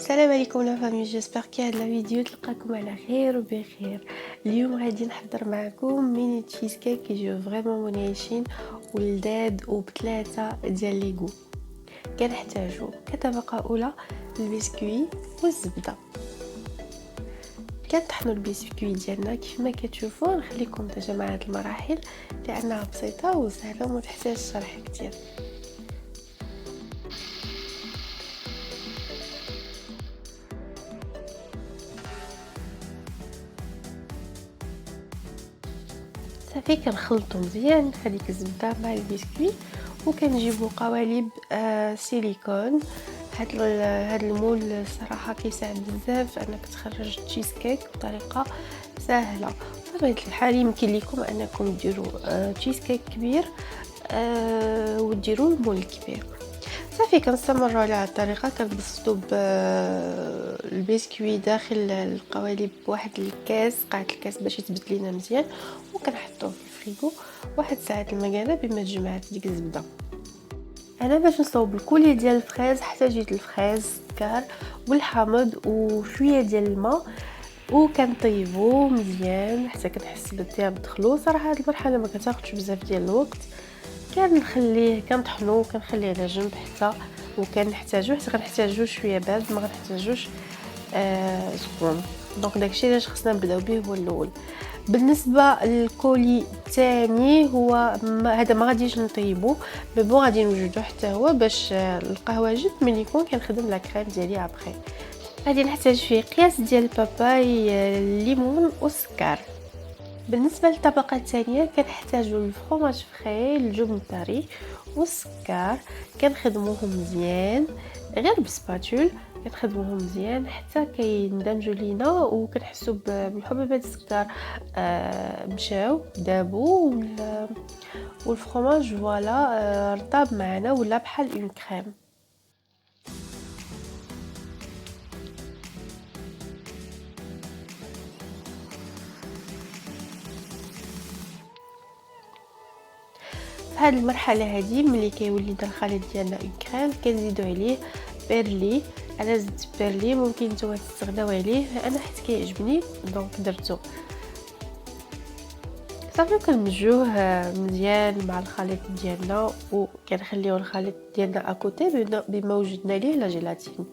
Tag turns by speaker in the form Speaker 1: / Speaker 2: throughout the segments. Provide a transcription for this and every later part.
Speaker 1: السلام عليكم لا فامي، جيسبر كي هاد لا فيديو تلقاكم على خير وبخير. اليوم غادي نحضر معكم ميني تشيز كيك كيجيو فريمون منيشين ولذاذ وبثلاثه ديال ليغو. كنحتاجو كطبقه اولى البسكوي والزبده. كنطحنوا البسكوي ديالنا كيف ما كتشوفوا. نخليكم ديجا مع هاد المراحل لانها بسيطه وسهله وما تحتاج شرح كتير. صافي كنخلطو مزيان هذيك الزبده مع البسكوي وكنجيبو قوالب سيليكون. هاد المول الصراحه كيساعد بزاف انك تخرج تشيز كيك بطريقه سهله. بطبيعه الحال يمكن لكم انكم ديروا تشيز كيك كبير وديروا المول الكبير. صافي كنستمروا على هذه الطريقه. كنبسطوا البسكوي داخل القوالب بواحد الكاس قاعه الكاس باش يثبت لينا مزيان وكنحطوه في الفريغو واحد ساعه المكانه بما تجمعات ديك الزبده. انا باش نصاوب الكولي ديال الفريز احتاجيت الفريز السكر والحامض وشويه ديال الماء وكنطيبو مزيان حتى كنحس بالطياب دخلو. صراحه هذه المرحله ما كتاخذش بزاف ديال الوقت. كنخليه كنطحنو وكنخليه على جنب حتى وكنحتاجو حتى غنحتاجو شويه بارد ما غنحتاجوش سخون. دونك داكشي علاش خصنا نبداو به هو الاول. بالنسبه للكولي الثاني هو هذا ما غاديش نطيبو مي بون غادي نوجدو حتى هو باش القهوه جد من يكون كنخدم لا كريم ديالي ابري. غادي نحتاج فيه قياس ديال الباباي الليمون والسكر. بالنسبه للطبقه الثانيه كنحتاجوا الفرomاج فري الجبن طري والسكر. كنخدموهم مزيان غير بسباتول كنخدموهم مزيان حتى كيندمجوا لينا وكنحسوا بالحبيبات السكر مشاو دابو والفرomاج فوالا رطاب معنا ولا بحال اون كريم. في هذه المرحله هذه ملي كيولي الخليط ديالنا اون كريم كنزيدوا عليه بيرلي. انا زدت بيرلي ممكن نتوما تستغناو عليه انا حيت كيعجبني دونك درتو. صافي كنمجوه مزيان مع الخليط ديالنا وكنخليو الخليط ديالنا اكوتي بما وجدنا ليه لا جيلاتين.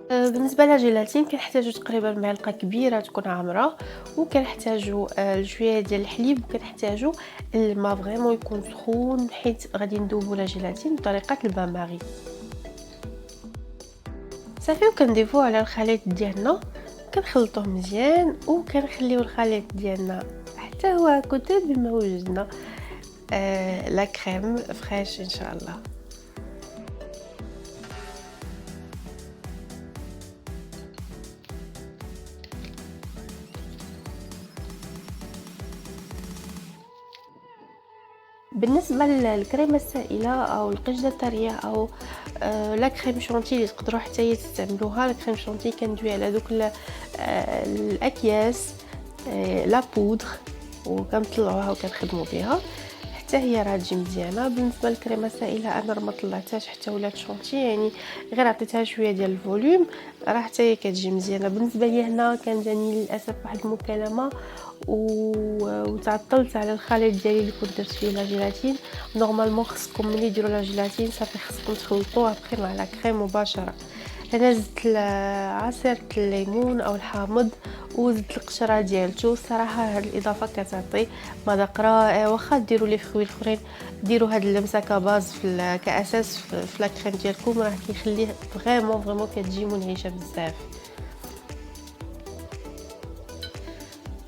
Speaker 1: بالنسبه للا جيلاتين كنحتاجو تقريبا معلقه كبيره تكون عامره وكنحتاجو شويه ديال الحليب وكنحتاجو الماء فريمون يكون سخون حيت غادي ندوبو لا جيلاتين بطريقه البان ماري. صافي وكنضيفوه على الخليط ديالنا كنخلطوه مزيان وكنخليو الخليط ديالنا حتى هو كوتي بما وجدنا لا كريم فريش ان شاء الله. بالنسبه للكريمه السائله او القشده الطريه او لا كريم شونتي اللي تقدروا حتى تستعملوها. لا كريم شونتي كندوي على دوك الاكياس لا بودر وكنطلعوها وكنخدموا بها حتى هي راه تجي مزيانه. بالنسبه للكريمه السائله انا راه ما طلعتهاش حتى ولات شونتي يعني غير عطيتها شويه ديال الفوليوم راه حتى هي كتجي مزيانه. بالنسبه لي هنا كان جاني للاسف واحد المكالمه وتعطلت على الخليط ديالي اللي كنت درت فيه لا جيلاتين. نورمالمون خصكم ملي ديروا لا جيلاتين صافي خصكم تخلطوها بخير مع لا كريم مباشره. انا زدت عصير الليمون او الحامض وزدت القشره ديالته. الصراحه هاد الاضافه كتعطي مذاق رائع. واخا ديروا لي فروي الاخرين ديروا هاد اللمسه كباز كاساس في لا كريم ديالكم راه كيخليه فريمون كتجي منعشه بزاف.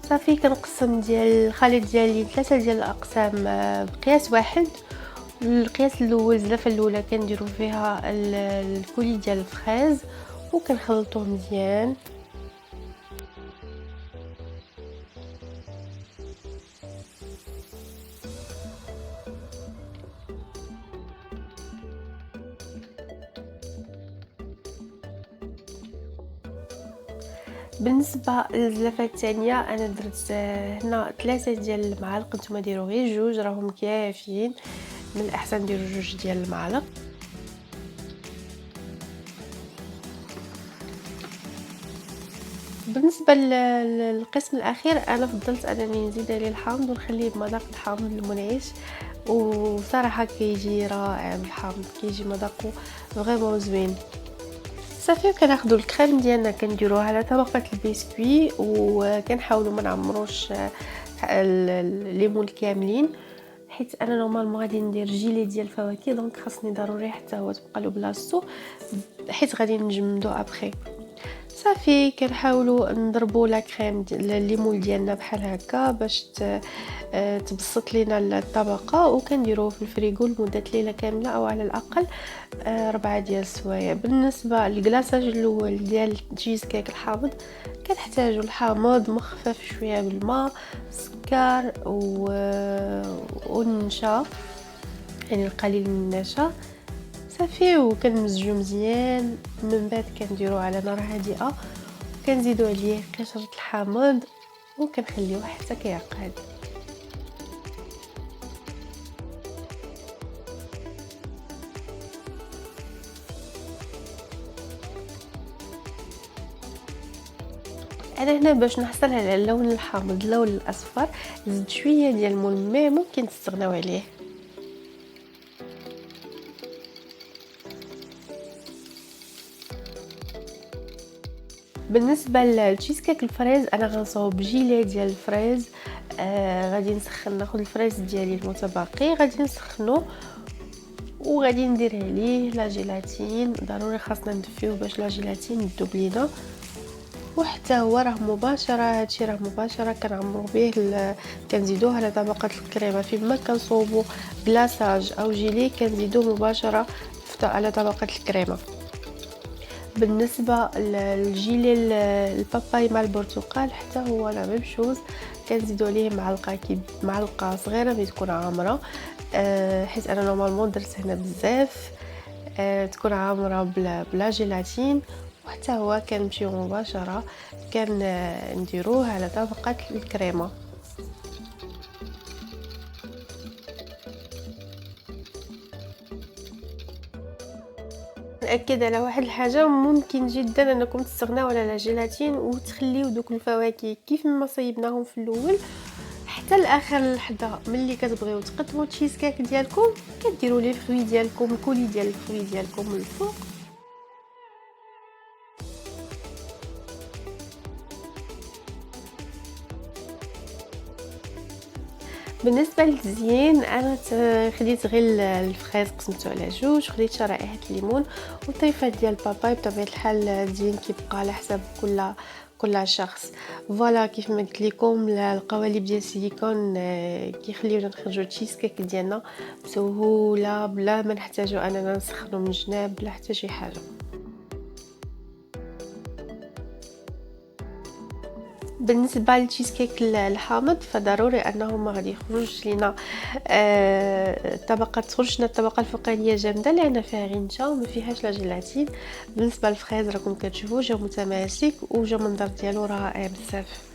Speaker 1: صافي كنقسم ديال الخليط ديالي 3 ديال الاقسام بقياس واحد. القياس الاول الزلافه الاولى كنديروا فيها الكولي ديال الفريز وكنخلطوه مزيان. بالنسبه للزلافه الثانيه انا درت هنا 3 ديال المعالق. نتوما ديروا غير جوج راهم كافيين. من الاحسن ديروا جوج ديال المعالق. بالنسبة للقسم الأخير أنا فضلت أنني نزيد عليه الحامض ونخليه بمذاق الحامض المنعش، وصراحة كيجي رائع بالحامض، كيجي مذاقه فريمون زوين. صافي كناخدو الكريم ديالنا كنديروها على طبقة البسكوي، وكنحاولوا ما نعمروش الليمون كاملين، حيت انا نورمالمون غادي ندير جيلي ديال الفواكه، دونك خاصني ضروري حتى هو تبقى له بلاصتو، حيت غادي نجمدو ابخي. صافي كنحاولوا نضربوا لا كريم ديال الليمون ديالنا بحال هكا باش تبسط لينا الطبقه، وكنديروه في الفريغو لمده ليله كامله او على الاقل 4 ديال السوايع. بالنسبه للكلاصاج الاول ديال التشيز كيك الحامض كنحتاجوا الحامض مخفف شويه بالماء، سكر والنشا، يعني القليل من النشا. صافي وكنمزجو مزيان، من بعد كنديرو على نار هادئه وكنزيدو عليه قشره الحامض وكنخليوه حتى كيعقد. انا هنا باش نحصل على اللون الحامض اللون الاصفر زدت شويه ديال الملمع، ممكن تستغناو عليه. بالنسبه للتشيز كيك الفريز انا غنصاوب جيلي ديال الفريز. غادي ناخذ الفريز ديالي المتبقي، غادي نسخنو وغادي ندير عليه لا جيلاتين. ضروري خاصنا ندفيوه باش لا جيلاتين تذوب لينا، وحتى هو راه مباشره، هادشي راه مباشره كنعمرو به كنزيدوه على طبقه الكريمه. فيما كنصوبو كلاصاج او جيلي كنزيدوه مباشره على طبقه الكريمه. بالنسبه للجيلي الباباي مع البرتقال حتى هو لا ميم شوز، كنزيدو عليه معلقه صغيره ملي تكون عامره، حيت انا نورمالمون درت هنا بزاف، تكون عامره بلا جيلاتين، وحتى هو كنمشيو مباشره نديروه على طبقه الكريمه. نأكد على واحد الحاجه، ممكن جدا انكم تستغناو على لا جيلاتين وتخليو دوك الفواكه كيف ما صيبناهم في الاول حتى لاخر لحظه. ملي كتبغيو تقدموا التشيز كيك ديالكم كديروا لي فروي ديالكم، الكولي ديال الفروي ديالكم من الفوق. بالنسبه للتزيين انا خديت غير الفريز قسمته على جوج، خديت شرائح الليمون وطيفات ديال الباباي. بطبيعه الحال التزيين كيبقى على حسب كل شخص. فوالا كيف ما قلت لكم القوالب ديال السيليكون كيخليونا نخرجوا التشيز كيك ديالنا بسهوله بلا ما نحتاجوا اننا نسخنوا من جناب بلا حتى شي حاجه. بالنسبه للتشيز كيك الحامض فضروري انه ما غادي يخرج لينا تخرج لنا الطبقه الفوقانيه جامده لان فيها غير نشا وما فيهاش لا جيلاتين. بالنسبه للفريز راكم كتشوفوا جا متماسك وجا المنظر ديالو رائع بزاف.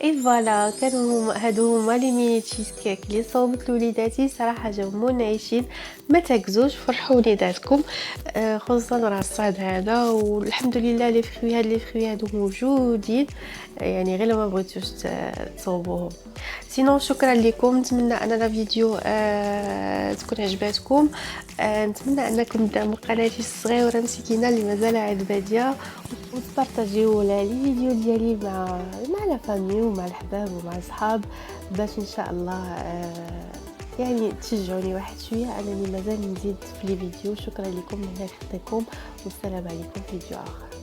Speaker 1: اي فوالا كانوا هادو هما لي ميني تشيز كيك اللي صوبت لوليداتي، صراحه جاو منعشين. ما تاكزوش، فرحوا وليداتكم، خصوصا راه الصعد هذا. والحمد لله لي فروي هادو موجودين، يعني غير ما بغيتوش تصوبوهم. سينو شكرا لكم، نتمنى ان الفيديو تكون عجباتكم. نتمنى انكم تدعموا قناتي الصغيره مسكينه اللي مازال عاد باديه، وتبارطاجيو لي فيديو ديالي مع لا فامي ومع الحباب ومع الصحاب، باش ان شاء الله يعني تشجعوني واحد شويه انني مازال نزيد في لي فيديو. شكرا لكم، الله يخليكم، والسلام عليكم في فيديو اخر.